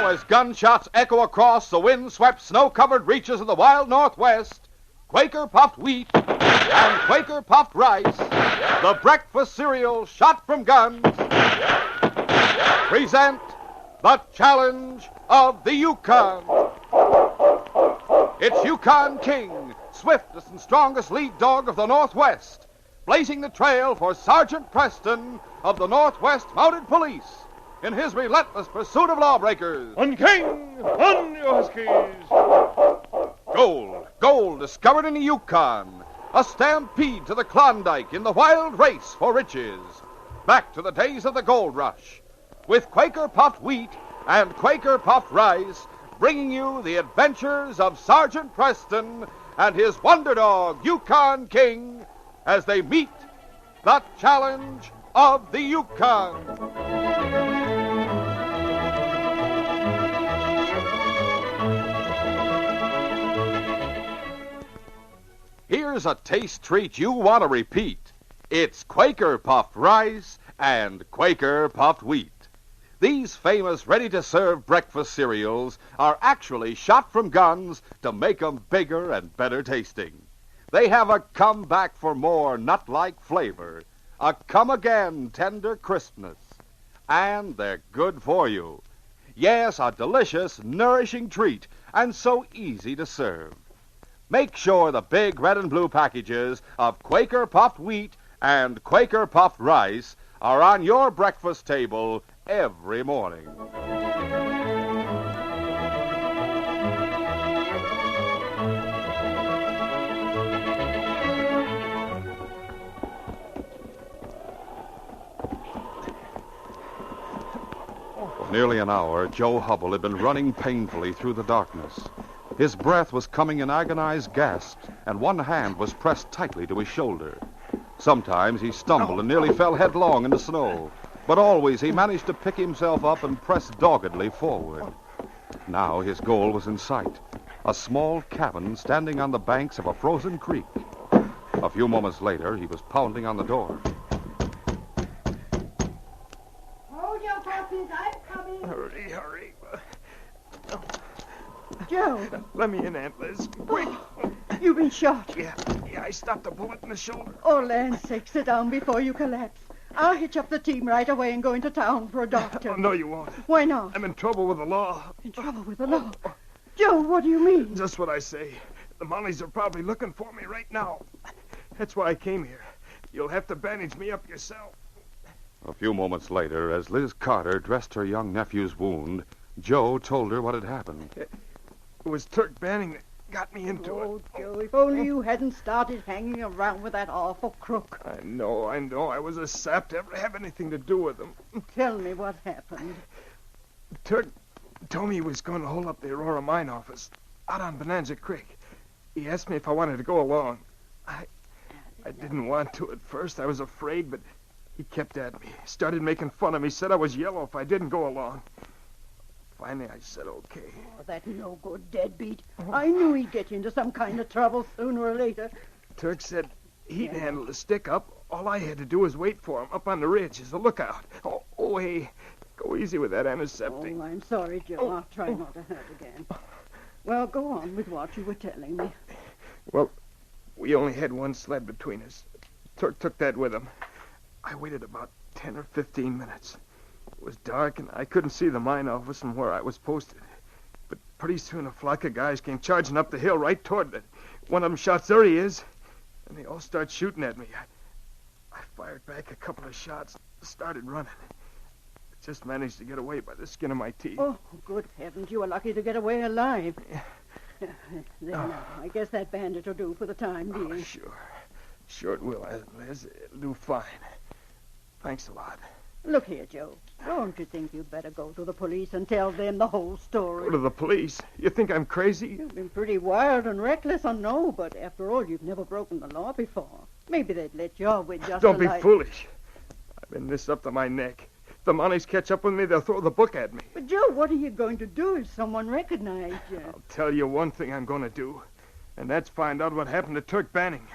Now, as gunshots echo across the wind-swept, snow-covered reaches of the wild Northwest, Quaker puffed wheat and Quaker puffed rice, the breakfast cereal shot from guns, present the challenge of the Yukon. It's Yukon King, swiftest and strongest lead dog of the Northwest, blazing the trail for Sergeant Preston of the Northwest Mounted Police in his relentless pursuit of lawbreakers. On King, on you Huskies! Gold discovered in the Yukon. A stampede to the Klondike in the wild race for riches. Back to the days of the gold rush. With Quaker puffed wheat and Quaker puffed rice, bringing you the adventures of Sergeant Preston and his wonder dog, Yukon King, as they meet the challenge of the Yukon. Here's a taste treat you want to repeat. It's Quaker puffed rice and Quaker puffed wheat. These famous ready-to-serve breakfast cereals are actually shot from guns to make 'em bigger and better tasting. They have a come-back for more nut-like flavor, a come-again tender crispness, and they're good for you. Yes, a delicious, nourishing treat, and so easy to serve. Make sure the big red and blue packages of Quaker puffed wheat and Quaker puffed rice are on your breakfast table every morning. For nearly an hour, Joe Hubble had been running painfully through the darkness. His breath was coming in agonized gasps, and one hand was pressed tightly to his shoulder. Sometimes he stumbled and nearly fell headlong in the snow, but always he managed to pick himself up and press doggedly forward. Now his goal was in sight, a small cabin standing on the banks of a frozen creek. A few moments later, he was pounding on the door. Hold your horses, I'm coming. Hurry. Joe. Let me in, Aunt Liz. Quick. You've been shot. Yeah, I stopped a bullet in the shoulder. Oh, land's sake, sit down before you collapse. I'll hitch up the team right away and go into town for a doctor. Oh, no, you won't. Why not? I'm in trouble with the law. In trouble with the law? Joe, what do you mean? Just what I say. The Mounties are probably looking for me right now. That's why I came here. You'll have to bandage me up yourself. A few moments later, as Liz Carter dressed her young nephew's wound, Joe told her what had happened. It was Turk Banning that got me into Oh, it. Joe, if only you hadn't started hanging around with that awful crook. I know. I was a sap to ever have anything to do with him. Tell me what happened. Turk told me he was going to hold up the Aurora mine office out on Bonanza Creek. He asked me if I wanted to go along. I didn't want to at first. I was afraid, but he kept at me. Started making fun of me. Said I was yellow if I didn't go along. Finally, I said okay. Oh, that no-good deadbeat. I knew he'd get you into some kind of trouble sooner or later. Turk said he'd handle the stick up. All I had to do was wait for him up on the ridge as a lookout. Oh, hey, go easy with that antiseptic. Oh, I'm sorry, Joe. I'll try not to hurt again. Well, go on with what you were telling me. Well, we only had one sled between us. Turk took that with him. I waited about 10 or 15 minutes. It was dark, and I couldn't see the mine office from where I was posted. But pretty soon a flock of guys came charging up the hill right toward me. One of them shouts, "There he is!" And they all start shooting at me. I fired back a couple of shots, started running. Just managed to get away by the skin of my teeth. Oh, good heavens, you were lucky to get away alive. There now, I guess that bandage will do for the time being. Oh, sure. Sure it will, Liz. It'll do fine. Thanks a lot. Look here, Joe. Don't you think you'd better go to the police and tell them the whole story? Go to the police? You think I'm crazy? You've been pretty wild and reckless, I know, but after all, you've never broken the law before. Maybe they'd let you off with just Don't a be light... foolish. I've been this up to my neck. If the Mounties catch up with me, they'll throw the book at me. But, Joe, what are you going to do if someone recognized you? I'll tell you one thing I'm going to do, and that's find out what happened to Turk Banning.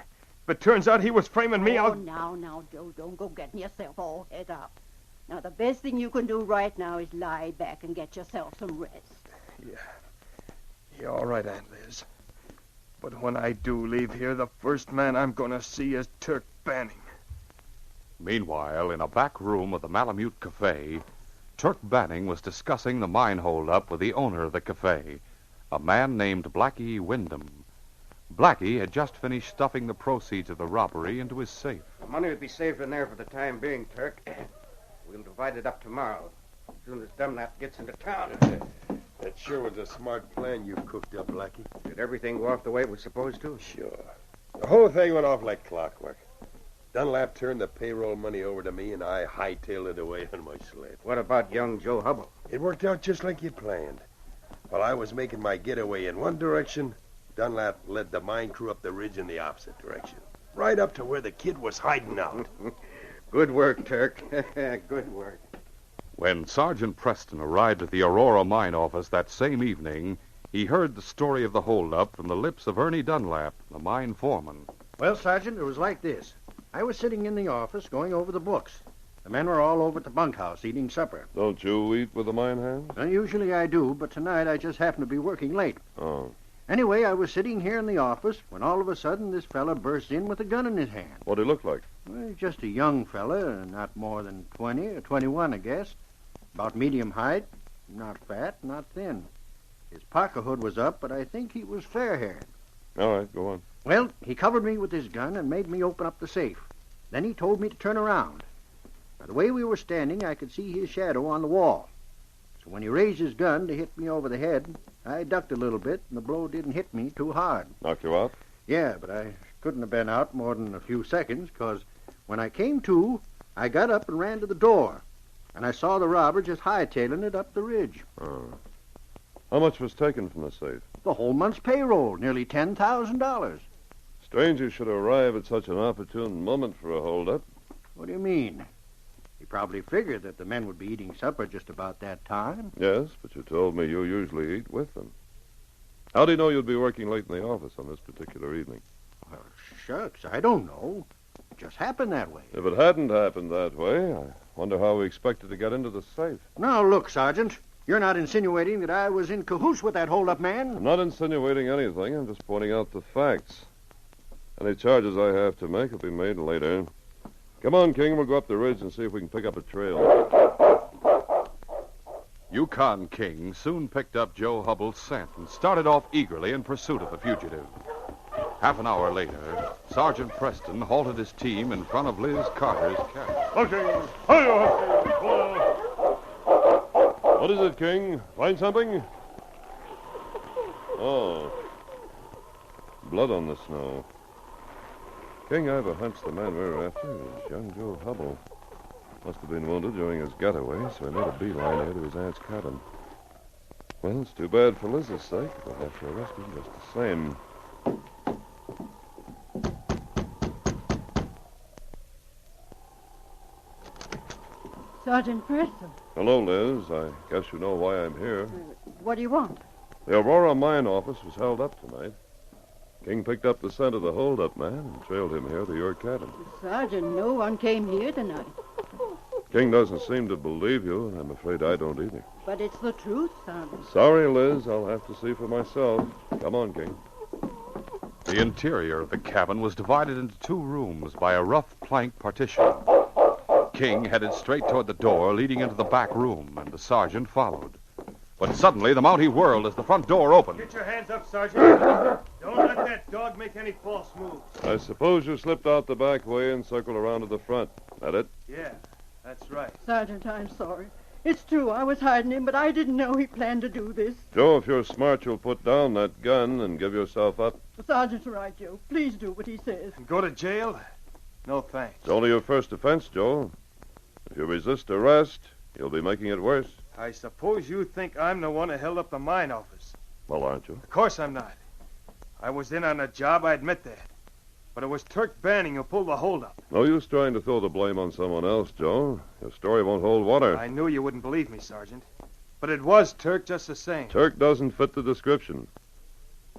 If it turns out he was framing me, now, Joe, don't go getting yourself all head up. Now, the best thing you can do right now is lie back and get yourself some rest. Yeah. You're all right, Aunt Liz. But when I do leave here, the first man I'm going to see is Turk Banning. Meanwhile, in a back room of the Malamute Cafe, Turk Banning was discussing the mine holdup with the owner of the cafe, a man named Blackie Wyndham. Blackie had just finished stuffing the proceeds of the robbery into his safe. The money would be saved in there for the time being, Turk. We'll divide it up tomorrow, as soon as Dunlap gets into town. That sure was a smart plan you cooked up, Blackie. Did everything go off the way it was supposed to? Sure. The whole thing went off like clockwork. Dunlap turned the payroll money over to me, and I hightailed it away on my sled. What about young Joe Hubble? It worked out just like you planned. While I was making my getaway in one direction, Dunlap led the mine crew up the ridge in the opposite direction, right up to where the kid was hiding out. Good work, Turk. Good work. When Sergeant Preston arrived at the Aurora mine office that same evening, he heard the story of the holdup from the lips of Ernie Dunlap, the mine foreman. Well, Sergeant, it was like this. I was sitting in the office going over the books. The men were all over at the bunkhouse eating supper. Don't you eat with the mine hands? Well, usually I do, but tonight I just happened to be working late. Oh. Anyway, I was sitting here in the office when all of a sudden this fella burst in with a gun in his hand. What'd he look like? Well, just a young fella, not more than 20 or 21, I guess. About medium height, not fat, not thin. His pocket hood was up, but I think he was fair-haired. All right, go on. Well, he covered me with his gun and made me open up the safe. Then he told me to turn around. By the way we were standing, I could see his shadow on the wall. So when he raised his gun to hit me over the head, I ducked a little bit, and the blow didn't hit me too hard. Knock you out? Yeah, but I couldn't have been out more than a few seconds, because when I came to, I got up and ran to the door, and I saw the robber just hightailing it up the ridge. Oh. How much was taken from the safe? The whole month's payroll, nearly $10,000. Strangers should arrive at such an opportune moment for a holdup. What do you mean? He probably figured that the men would be eating supper just about that time. Yes, but you told me you usually eat with them. How do you know you'd be working late in the office on this particular evening? Well, shucks, I don't know. It just happened that way. If it hadn't happened that way, I wonder how we expected to get into the safe. Now, look, Sergeant, you're not insinuating that I was in cahoots with that hold-up man? I'm not insinuating anything. I'm just pointing out the facts. Any charges I have to make will be made later. Come on, King. We'll go up the ridge and see if we can pick up a trail. Yukon King soon picked up Joe Hubble's scent and started off eagerly in pursuit of the fugitive. Half an hour later, Sergeant Preston halted his team in front of Liz Carter's cabin. Okay. What is it, King? Find something? Oh. Blood on the snow. King, I have a hunch the man we're after is young Joe Hubble. Must have been wounded during his getaway, so he made a beeline here to his aunt's cabin. Well, it's too bad for Liz's sake. We'll have to arrest him just the same. Sergeant Preston, Hello, Liz. I guess you know why I'm here. what do you want? The Aurora mine office was held up tonight. King picked up the scent of the hold-up man and trailed him here to your cabin. Sergeant, no one came here tonight. King doesn't seem to believe you, and I'm afraid I don't either. But it's the truth, Sergeant. Sorry, Liz. I'll have to see for myself. Come on, King. The interior of the cabin was divided into two rooms by a rough plank partition. King headed straight toward the door leading into the back room, and the sergeant followed. But suddenly the Mountie whirled as the front door opened. Get your hands up, Sergeant. Don't let that dog make any false moves. I suppose you slipped out the back way and circled around to the front. That it? Yeah, that's right. Sergeant, I'm sorry. It's true, I was hiding him, but I didn't know he planned to do this. Joe, if you're smart, you'll put down that gun and give yourself up. The sergeant's right, Joe. Please do what he says. Go to jail? No thanks. It's only your first offense, Joe. If you resist arrest, you'll be making it worse. I suppose you think I'm the one who held up the mine office. Well, aren't you? Of course I'm not. I was in on the job, I admit that. But it was Turk Banning who pulled the holdup. No use trying to throw the blame on someone else, Joe. Your story won't hold water. I knew you wouldn't believe me, Sergeant. But it was Turk just the same. Turk doesn't fit the description.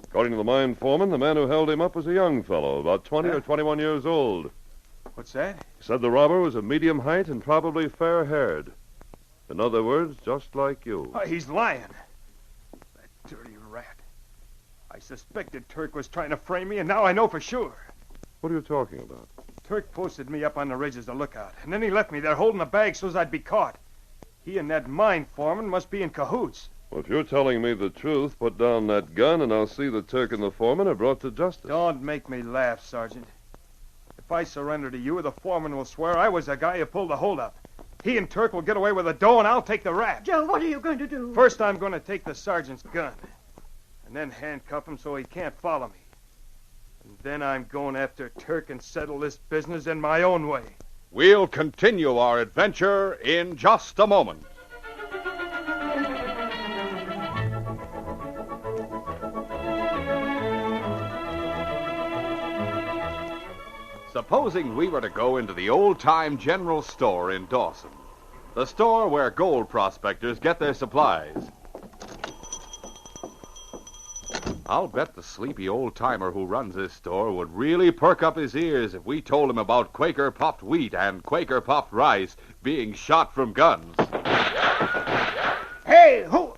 According to the mine foreman, the man who held him up was a young fellow, about 20 or 21 years old. What's that? Said the robber was of medium height and probably fair-haired. In other words, just like you. Oh, he's lying. That dirty rat. I suspected Turk was trying to frame me, and now I know for sure. What are you talking about? Turk posted me up on the ridge as a lookout, and then he left me there holding the bag so as I'd be caught. He and that mine foreman must be in cahoots. Well, if you're telling me the truth, put down that gun, and I'll see that Turk and the foreman are brought to justice. Don't make me laugh, Sergeant. If I surrender to you, the foreman will swear I was the guy who pulled the holdup. He and Turk will get away with the dough, and I'll take the rap. Joe, what are you going to do? First, I'm going to take the sergeant's gun, and then handcuff him so he can't follow me. And then I'm going after Turk and settle this business in my own way. We'll continue our adventure in just a moment. Supposing we were to go into the old-time general store in Dawson, the store where gold prospectors get their supplies. I'll bet the sleepy old-timer who runs this store would really perk up his ears if we told him about Quaker puffed wheat and Quaker puffed rice being shot from guns. Hey, who?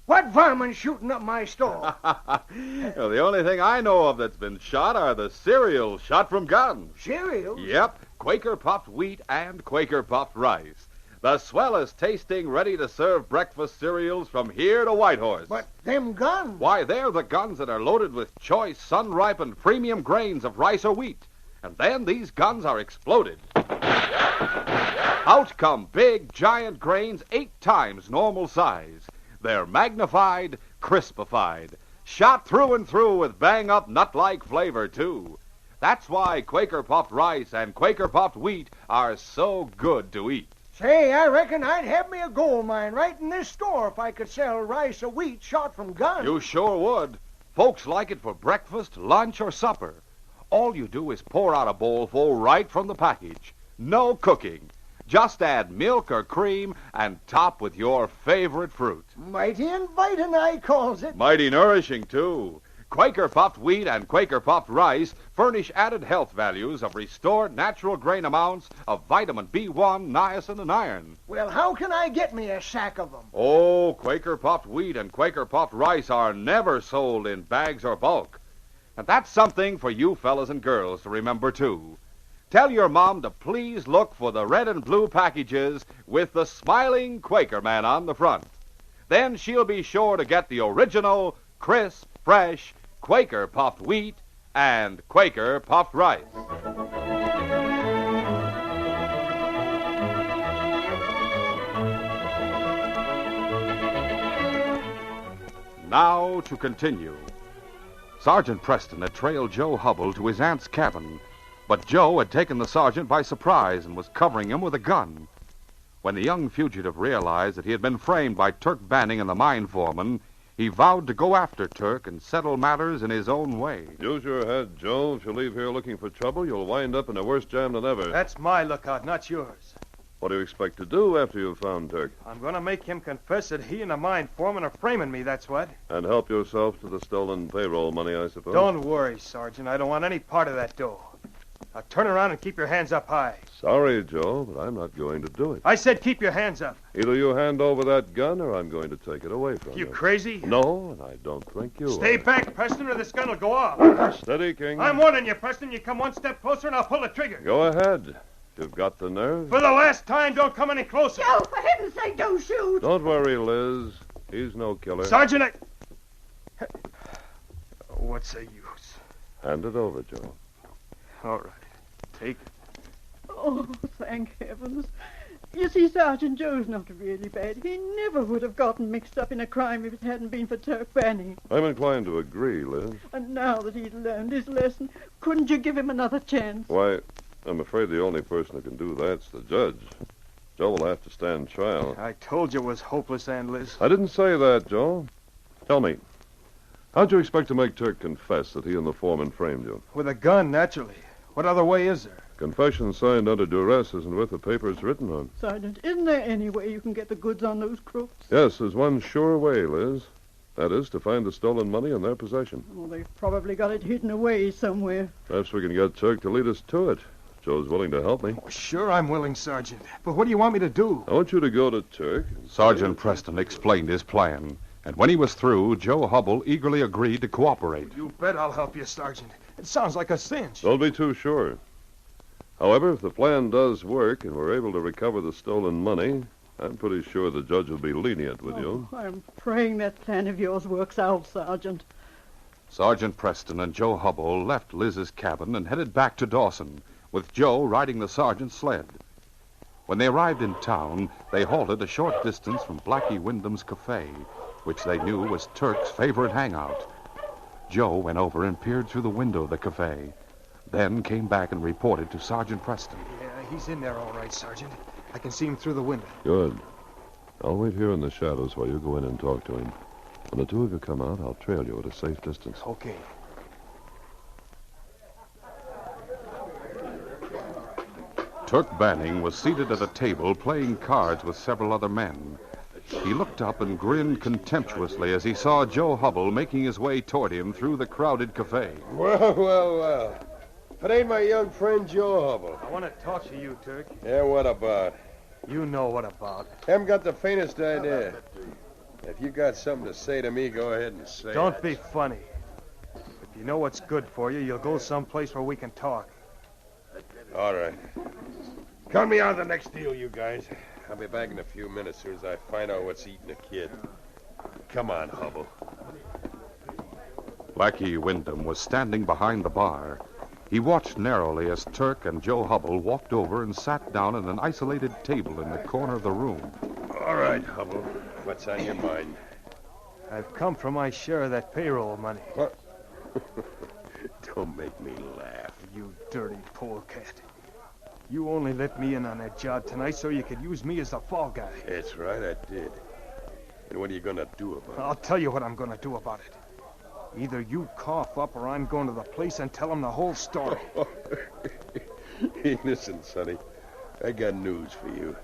What varmint shooting up my store? Well, the only thing I know of that's been shot are the cereals shot from guns. Cereals? Yep, Quaker puffed wheat and Quaker puffed rice. The swellest tasting, ready-to-serve breakfast cereals from here to Whitehorse. But them guns? Why, they're the guns that are loaded with choice, sun-ripened premium grains of rice or wheat. And then these guns are exploded. Out come big, giant grains 8 times normal size. They're magnified, crispified, shot through and through with bang-up nut-like flavor, too. That's why Quaker puffed rice and Quaker puffed wheat are so good to eat. Say, I reckon I'd have me a gold mine right in this store if I could sell rice or wheat shot from guns. You sure would. Folks like it for breakfast, lunch, or supper. All you do is pour out a bowlful right from the package. No cooking. Just add milk or cream and top with your favorite fruit. Mighty inviting, I calls it. Mighty nourishing, too. Quaker puffed wheat and Quaker puffed rice furnish added health values of restored natural grain amounts of vitamin B1, niacin, and iron. Well, how can I get me a sack of them? Oh, Quaker puffed wheat and Quaker puffed rice are never sold in bags or bulk. And that's something for you fellas and girls to remember, too. Tell your mom to please look for the red and blue packages with the smiling Quaker man on the front. Then she'll be sure to get the original, crisp, fresh Quaker puffed wheat and Quaker puffed rice. Now to continue. Sergeant Preston had trailed Joe Hubble to his aunt's cabin, but Joe had taken the sergeant by surprise and was covering him with a gun. When the young fugitive realized that he had been framed by Turk Banning and the mine foreman, he vowed to go after Turk and settle matters in his own way. Use your head, Joe. If you leave here looking for trouble, you'll wind up in a worse jam than ever. That's my lookout, not yours. What do you expect to do after you've found Turk? I'm going to make him confess that he and the mine foreman are framing me, that's what. And help yourself to the stolen payroll money, I suppose? Don't worry, Sergeant. I don't want any part of that dough. Now turn around and keep your hands up high. Sorry, Joe, but I'm not going to do it. I said keep your hands up. Either you hand over that gun or I'm going to take it away from you. You crazy? No, and I don't think you Stay are. back, Preston, or this gun will go off. Steady, King. I'm warning you, Preston. You come one step closer and I'll pull the trigger. Go ahead. You've got the nerve. For the last time, don't come any closer. Joe, for heaven's sake, don't shoot. Don't worry, Liz. He's no killer. Sergeant, what's the use? Hand it over, Joe. All right. Take it. Oh, thank heavens. You see, Sergeant, Joe's not really bad. He never would have gotten mixed up in a crime if it hadn't been for Turk Banning. I'm inclined to agree, Liz. And now that he's learned his lesson, couldn't you give him another chance? Why, I'm afraid the only person who can do that's the judge. Joe will have to stand trial. I told you it was hopeless, Aunt Liz. I didn't say that, Joe. Tell me, how'd you expect to make Turk confess that he and the foreman framed you? With a gun, naturally. What other way is there? Confession signed under duress isn't worth the paper it's written on. Sergeant, isn't there any way you can get the goods on those crooks? Yes, there's one sure way, Liz. That is to find the stolen money in their possession. Well, they've probably got it hidden away somewhere. Perhaps we can get Turk to lead us to it. Joe's willing to help me. Oh, sure, I'm willing, Sergeant. But what do you want me to do? I want you to go to Turk. Sergeant Preston explained his plan, and when he was through, Joe Hubble eagerly agreed to cooperate. You bet I'll help you, Sergeant. It sounds like a cinch. Don't be too sure. However, if the plan does work and we're able to recover the stolen money, I'm pretty sure the judge will be lenient with you. I'm praying that plan of yours works out, Sergeant. Sergeant Preston and Joe Hubble left Liz's cabin and headed back to Dawson, with Joe riding the sergeant's sled. When they arrived in town, they halted a short distance from Blackie Wyndham's cafe, which they knew was Turk's favorite hangout. Joe went over and peered through the window of the cafe, then came back and reported to Sergeant Preston. Yeah, he's in there all right, Sergeant. I can see him through the window. Good. I'll wait here in the shadows while you go in and talk to him. When the two of you come out, I'll trail you at a safe distance. Okay. Turk Banning was seated at a table playing cards with several other men. He looked up and grinned contemptuously as he saw Joe Hubble making his way toward him through the crowded cafe. Well. If it ain't my young friend Joe Hubble. I want to talk to you, Turk. Yeah, what about? You know what about. Haven't got the faintest idea. If you got something to say to me, go ahead and say it. Don't be funny. If you know what's good for you, you'll go someplace where we can talk. All right. Count me out of the next deal, you guys. I'll be back in a few minutes as soon as I find out what's eating the kid. Come on, Hubble. Blackie Wyndham was standing behind the bar. He watched narrowly as Turk and Joe Hubble walked over and sat down at an isolated table in the corner of the room. All right, Hubble. What's on your mind? I've come for my share of that payroll money. What? Don't make me laugh. You dirty polecat. You only let me in on that job tonight so you could use me as a fall guy. That's right, I did. And what are you going to do about it? I'll tell you what I'm going to do about it. Either you cough up or I'm going to the police and tell them the whole story. Hey, listen, Sonny. I got news for you.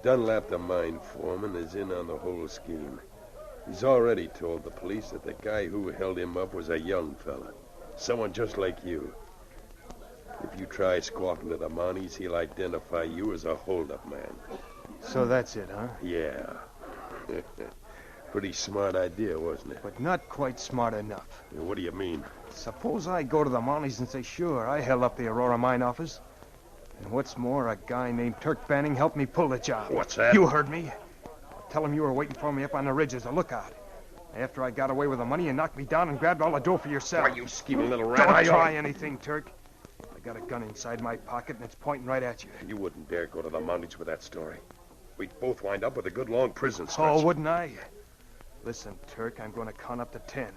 Dunlap, the mine foreman, is in on the whole scheme. He's already told the police that the guy who held him up was a young fella. Someone just like you. If you try squawking to the Mounties, he'll identify you as a hold-up man. So that's it, huh? Yeah. Pretty smart idea, wasn't it? But not quite smart enough. What do you mean? Suppose I go to the Mounties and say, sure, I held up the Aurora mine office. And what's more, a guy named Turk Banning helped me pull the job. What's that? You heard me. Tell him you were waiting for me up on the ridge as a lookout. After I got away with the money, you knocked me down and grabbed all the dough for yourself. Why, you scheming little rat. Don't try anything, Turk. I got a gun inside my pocket, and it's pointing right at you. You wouldn't dare go to the Mounties with that story. We'd both wind up with a good long prison stretch. Oh, wouldn't I? Listen, Turk, I'm going to count up to 10. At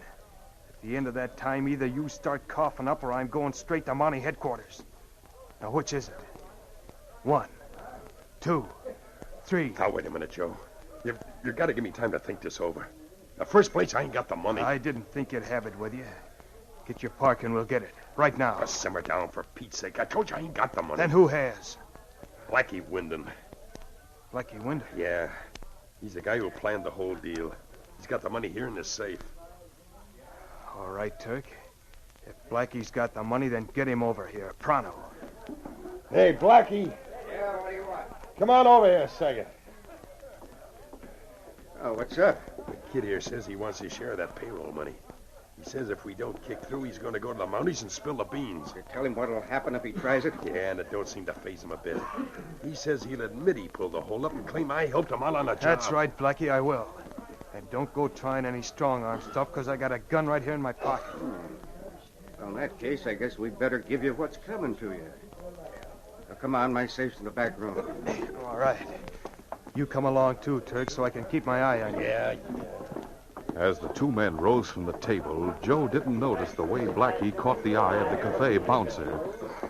the end of that time, either you start coughing up or I'm going straight to Mountie headquarters. Now, which is it? 1, 2, 3. Now, wait a minute, Joe. You've got to give me time to think this over. In the first place, I ain't got the money. I didn't think you'd have it with you. Get your park and we'll get it. Right now. Oh, simmer down, for Pete's sake. I told you I ain't got the money. Then who has? Blackie Wyndham. Blackie Wyndham? Yeah. He's the guy who planned the whole deal. He's got the money here in the safe. All right, Turk. If Blackie's got the money, then get him over here. Pronto. Hey, Blackie. Yeah, what do you want? Come on over here a second. Oh, what's up? The kid here says he wants his share of that payroll money. He says if we don't kick through, he's going to go to the Mounties and spill the beans. You tell him what'll happen if he tries it? Yeah, and it don't seem to faze him a bit. He says he'll admit he pulled the hole up and claim I helped him out on the job. That's right, Blackie, I will. And don't go trying any strong-arm stuff, because I got a gun right here in my pocket. Well, in that case, I guess we'd better give you what's coming to you. Now, come on, my safe's in the back room. All right. You come along, too, Turk, so I can keep my eye on you. Yeah. As the two men rose from the table, Joe didn't notice the way Blackie caught the eye of the cafe bouncer,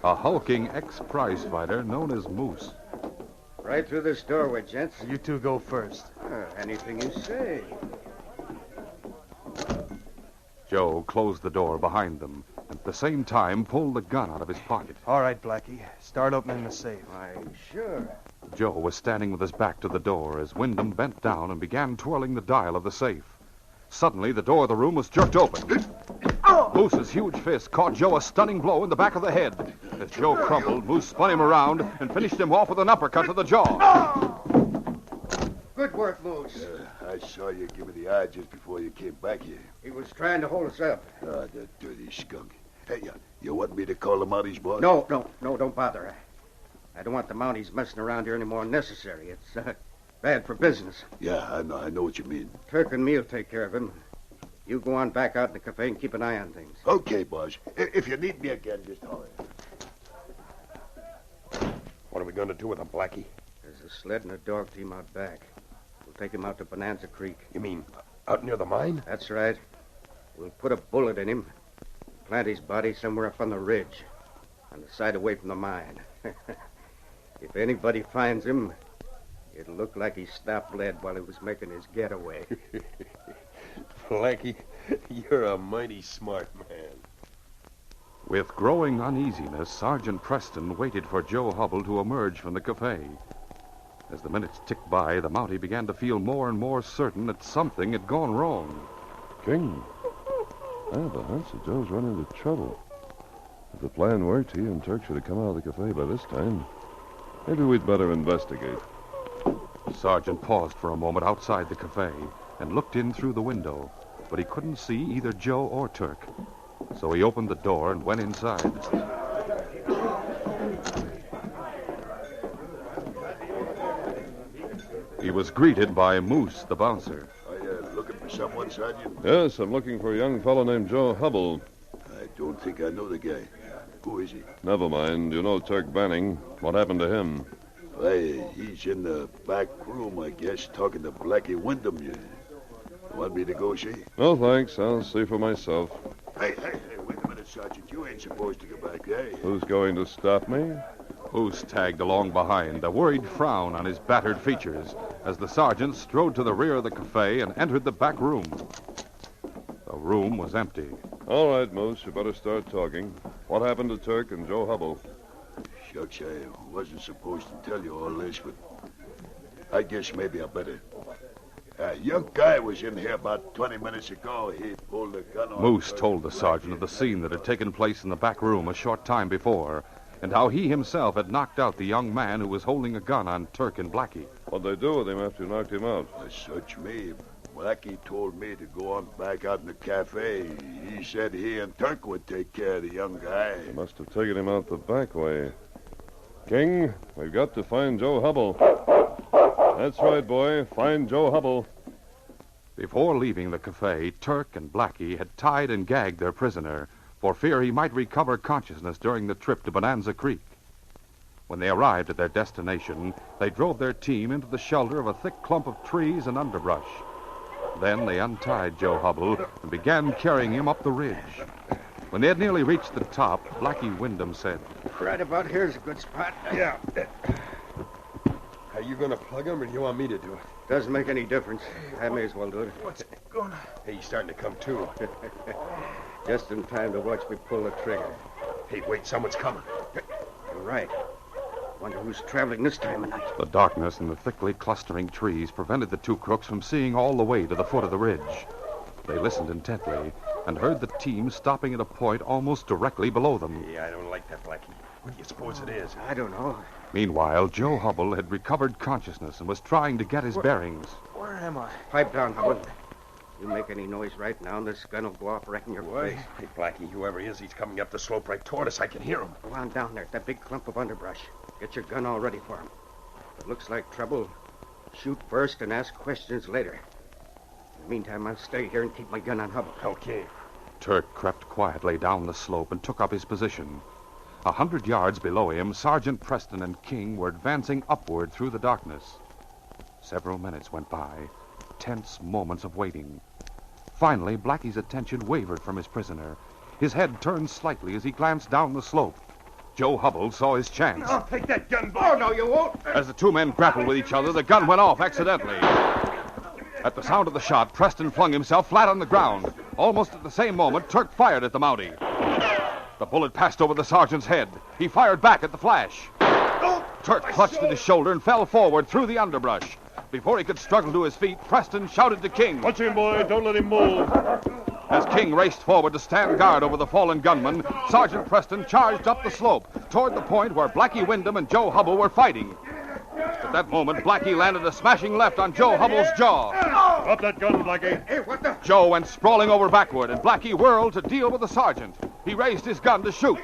a hulking ex-prize fighter known as Moose. Right through this doorway, gents. You two go first. Anything you say. Joe closed the door behind them, and at the same time pulled the gun out of his pocket. All right, Blackie. Start opening the safe. Why, sure. Joe was standing with his back to the door as Wyndham bent down and began twirling the dial of the safe. Suddenly, the door of the room was jerked open. Oh! Moose's huge fist caught Joe a stunning blow in the back of the head. As Joe crumpled, Moose spun him around and finished him off with an uppercut to the jaw. Good work, Moose. I saw you give me the eye just before you came back here. He was trying to hold us up. Ah, that dirty skunk. Hey, you want me to call the Mounties, boss? No, don't bother. I don't want the Mounties messing around here any more than necessary. It's bad for business. Yeah, I know what you mean. Turk and me'll take care of him. You go on back out in the cafe and keep an eye on things. Okay, boss. If you need me again, just holler. What are we going to do with him, Blackie? There's a sled and a dog team out back. We'll take him out to Bonanza Creek. You mean out near the mine? That's right. We'll put a bullet in him, plant his body somewhere up on the ridge, on the side away from the mine. If anybody finds him, it'll look like he stopped lead while he was making his getaway. Blackie, you're a mighty smart man. With growing uneasiness, Sergeant Preston waited for Joe Hubble to emerge from the cafe. As the minutes ticked by, the Mountie began to feel more and more certain that something had gone wrong. King, I have a hunch that Joe's run into trouble. If the plan worked, he and Turk should have come out of the cafe by this time. Maybe we'd better investigate. The sergeant paused for a moment outside the cafe and looked in through the window, but he couldn't see either Joe or Turk. So he opened the door and went inside. He was greeted by Moose, the bouncer. Are you looking for someone, Sergeant? Yes, I'm looking for a young fellow named Joe Hubble. I don't think I know the guy. Who is he? Never mind. You know Turk Banning. What happened to him? Hey, he's in the back room, I guess, talking to Blackie Wyndham. You want me to go see? No, thanks. I'll see for myself. Hey, wait a minute, Sergeant. You ain't supposed to go back there. Who's going to stop me? Moose tagged along behind, a worried frown on his battered features, as the sergeant strode to the rear of the cafe and entered the back room. The room was empty. All right, Moose, you better start talking. What happened to Turk and Joe Hubble? Shucks, I wasn't supposed to tell you all this, but I guess maybe I better. A young guy was in here about 20 minutes ago. He pulled a gun on... Moose told the sergeant of the scene that had taken place in the back room a short time before, and how he himself had knocked out the young man who was holding a gun on Turk and Blackie. What'd they do with him after you knocked him out? Search me. Blackie told me to go on back out in the cafe. He said he and Turk would take care of the young guy. They must have taken him out the back way. King, we've got to find Joe Hubble. That's right, boy. Find Joe Hubble. Before leaving the cafe, Turk and Blackie had tied and gagged their prisoner for fear he might recover consciousness during the trip to Bonanza Creek. When they arrived at their destination, they drove their team into the shelter of a thick clump of trees and underbrush. Then they untied Joe Hubble and began carrying him up the ridge. When they had nearly reached the top, Blackie Wyndham said, Right about here's a good spot. Yeah. Are you going to plug him, or do you want me to do it? Doesn't make any difference. I may as well do it. What's going on? Hey, he's starting to come to. Just in time to watch me pull the trigger. Hey, wait, someone's coming. You're right. Wonder who's traveling this time of night. The darkness and the thickly clustering trees prevented the two crooks from seeing all the way to the foot of the ridge. They listened intently and heard the team stopping at a point almost directly below them. Yeah, I don't like that, Blackie. What do you suppose it is? I don't know. Meanwhile, Joe Hubble had recovered consciousness and was trying to get his bearings. Where am I? Pipe down, Hubble. You make any noise right now, and this gun will go off right in your face. Hey, Blackie, whoever he is, he's coming up the slope right toward us. I can hear him. Go on down there, that big clump of underbrush. Get your gun all ready for him. If it looks like trouble, shoot first and ask questions later. In the meantime, I'll stay here and keep my gun on Hubble. Okay. Turk crept quietly down the slope and took up his position. 100 yards below him, Sergeant Preston and King were advancing upward through the darkness. Several minutes went by, tense moments of waiting. Finally, Blackie's attention wavered from his prisoner. His head turned slightly as he glanced down the slope. Joe Hubble saw his chance. I'll take that gun, Blackie. Oh, no, you won't. As the two men grappled with each other, the gun went off accidentally. At the sound of the shot, Preston flung himself flat on the ground. Almost at the same moment, Turk fired at the Mountie. The bullet passed over the sergeant's head. He fired back at the flash. Turk clutched at his shoulder and fell forward through the underbrush. Before he could struggle to his feet, Preston shouted to King. Watch him, boy. Don't let him move. As King raced forward to stand guard over the fallen gunman, Sergeant Preston charged up the slope toward the point where Blackie Wyndham and Joe Hubble were fighting. At that moment, Blackie landed a smashing left on Joe Hubble's jaw. Drop that gun, Blackie. Hey, what the? Joe went sprawling over backward, and Blackie whirled to deal with the sergeant. He raised his gun to shoot.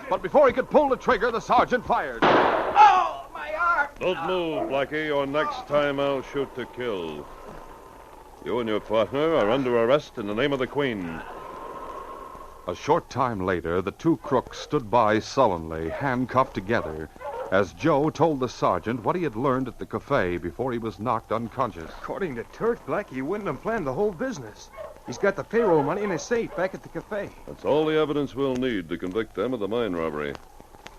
But before he could pull the trigger, the sergeant fired. Oh, my arm! Don't move, Blackie, or next time I'll shoot to kill. You and your partner are under arrest in the name of the Queen. A short time later, the two crooks stood by sullenly, handcuffed together, as Joe told the sergeant what he had learned at the cafe before he was knocked unconscious. According to Turk, Blackie Wyndham planned the whole business. He's got the payroll money in his safe back at the cafe. That's all the evidence we'll need to convict them of the mine robbery.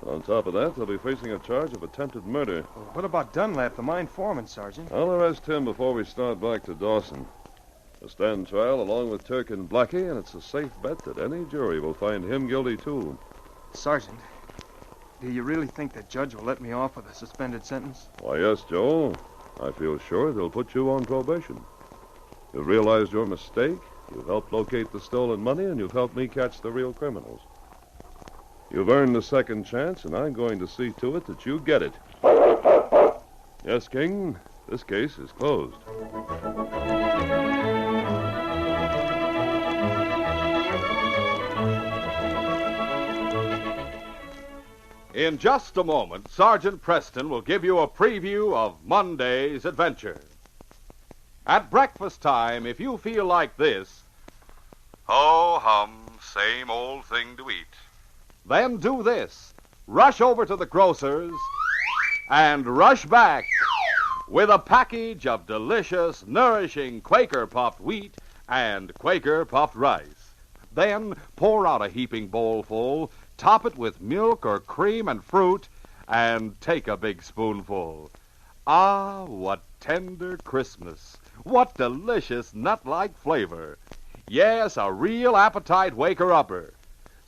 On top of that, they'll be facing a charge of attempted murder. Well, what about Dunlap, the mine foreman, Sergeant? I'll arrest him before we start back to Dawson. We'll stand trial along with Turk and Blackie, and it's a safe bet that any jury will find him guilty, too. Sergeant, do you really think the judge will let me off with a suspended sentence? Why, yes, Joe. I feel sure they'll put you on probation. You've realized your mistake, you've helped locate the stolen money, and you've helped me catch the real criminals. You've earned a second chance, and I'm going to see to it that you get it. Yes, King, this case is closed. In just a moment, Sergeant Preston will give you a preview of Monday's adventure. At breakfast time, if you feel like this, ho hum, same old thing to eat, then do this. Rush over to the grocer's and rush back with a package of delicious, nourishing Quaker puffed wheat and Quaker puffed rice. Then pour out a heaping bowlful, top it with milk or cream and fruit, and take a big spoonful. Ah, what tender crispness. What delicious nut-like flavor. Yes, a real appetite waker-upper.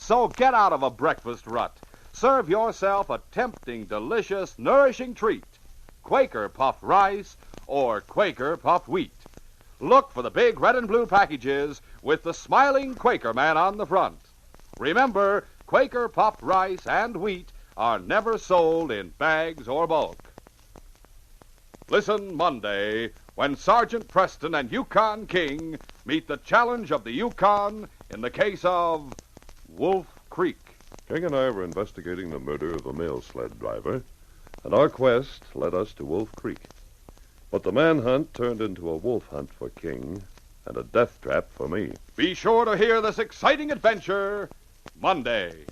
So get out of a breakfast rut. Serve yourself a tempting, delicious, nourishing treat. Quaker puffed rice or Quaker puffed wheat. Look for the big red and blue packages with the smiling Quaker man on the front. Remember, Quaker puffed rice and wheat are never sold in bags or bulk. Listen Monday when Sergeant Preston and Yukon King meet the challenge of the Yukon in the case of Wolf Creek. King and I were investigating the murder of a mail sled driver, and our quest led us to Wolf Creek. But the manhunt turned into a wolf hunt for King and a death trap for me. Be sure to hear this exciting adventure Monday.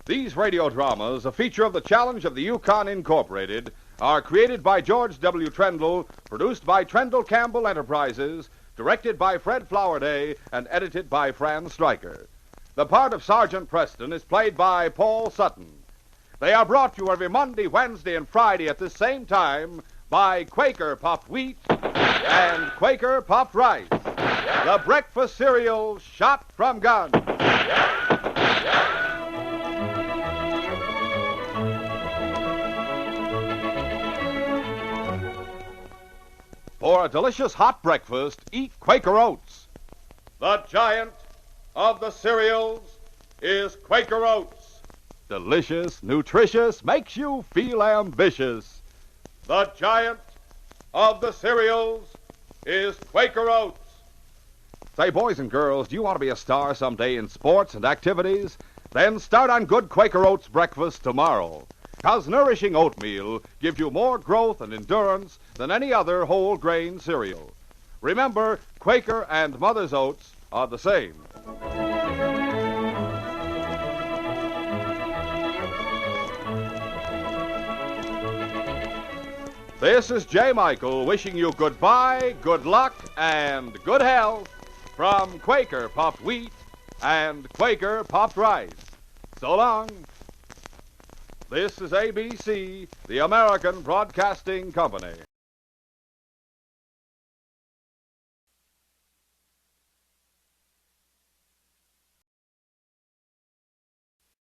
These radio dramas, a feature of the Challenge of the Yukon Incorporated, are created by George W. Trendle, produced by Trendle Campbell Enterprises, directed by Fred Flowerday, and edited by Fran Stryker. The part of Sergeant Preston is played by Paul Sutton. They are brought to you every Monday, Wednesday, and Friday at the same time by Quaker puffed wheat and Quaker puffed rice, the breakfast cereal shot from guns. For a delicious hot breakfast, eat Quaker Oats. The giant of the cereals is Quaker Oats. Delicious, nutritious, makes you feel ambitious. The giant of the cereals is Quaker Oats. Say, boys and girls, do you want to be a star someday in sports and activities? Then start on good Quaker Oats breakfast tomorrow. 'Cause nourishing oatmeal gives you more growth and endurance than any other whole grain cereal. Remember, Quaker and Mother's Oats are the same. This is J. Michael wishing you goodbye, good luck, and good health from Quaker puffed wheat and Quaker puffed rice. So long. This is ABC, the American Broadcasting Company.